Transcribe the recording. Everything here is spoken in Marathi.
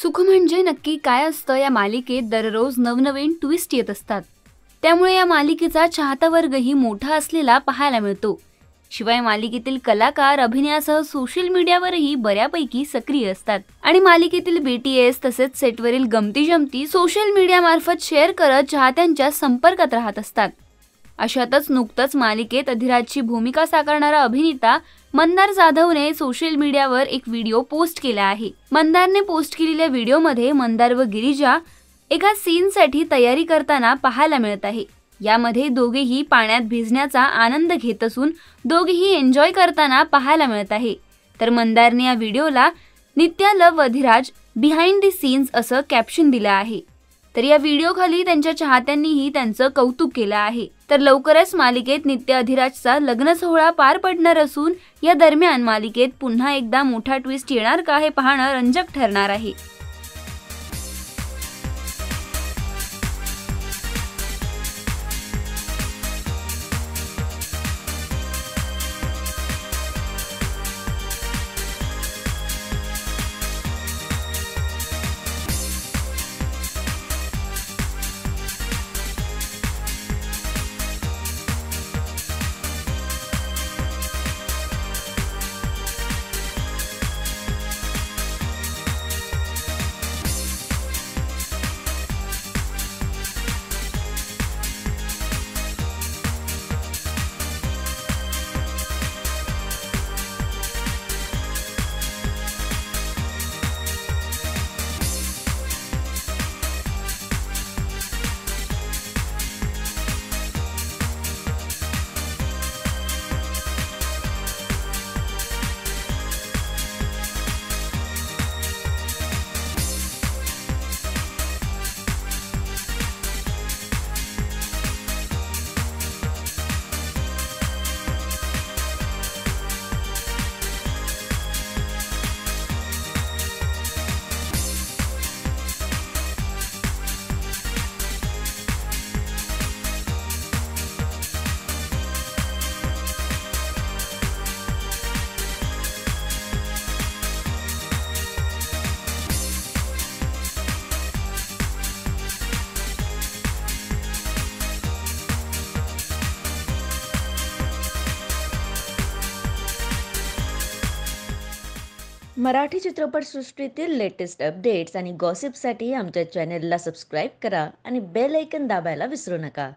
सुख म्हणजे नक्की काय असतं या मालिकेत दररोज नवनवीन ट्विस्ट येत असतात। त्यामुळे या मालिकेचा चाहता वर्गही मोठा असलेला पाहायला मिळतो। शिवाय मालिकेतील कलाकार अभिनयासह सोशल मीडियावरही बऱ्यापैकी सक्रिय असतात आणि मालिकेतील BTS तसेच सेटवरील गमती-जमती सोशल मीडियामार्फत शेअर करत चाहत्यांच्या संपर्कात राहत असतात। अशातच नुकतंच मालिकेत अधिराजची भूमिका साकारणारा अभिनेता मंदार जाधवने सोशल मीडियावर एक व्हिडिओ पोस्ट केला आहे। मंदारने पोस्ट केलेल्या व्हिडिओमध्ये मंदार व गिरिजा एका सीनसाठी तयारी करताना पाहायला मिळत आहे। यामध्ये दोघेही पाण्यात भिजण्याचा आनंद घेत असून दोघेही एन्जॉय करताना पाहायला मिळत आहे। तर मंदारने या व्हिडिओला Nitya love Adhiraj behind the scenes असं कॅप्शन दिलं आहे। तर या व्हिडिओखाली त्यांच्या चाहत्यांनीही त्यांचं कौतुक केलं आहे। तर लवकरच मालिकेत नित्या अधिराजचा लग्न सोहळा पार पडणार असून या दरम्यान मालिकेत पुन्हा एकदा मोठा ट्विस्ट येणार का हे पाहणं रंजक ठरणार आहे। मराठी चित्रपटसृष्टीतील लेटेस्ट अपडेट्स आणि गॉसिपसाठी आमच्या चॅनेलला सबस्क्राईब करा आणि बेल आयकॉन दाबायला विसरू नका।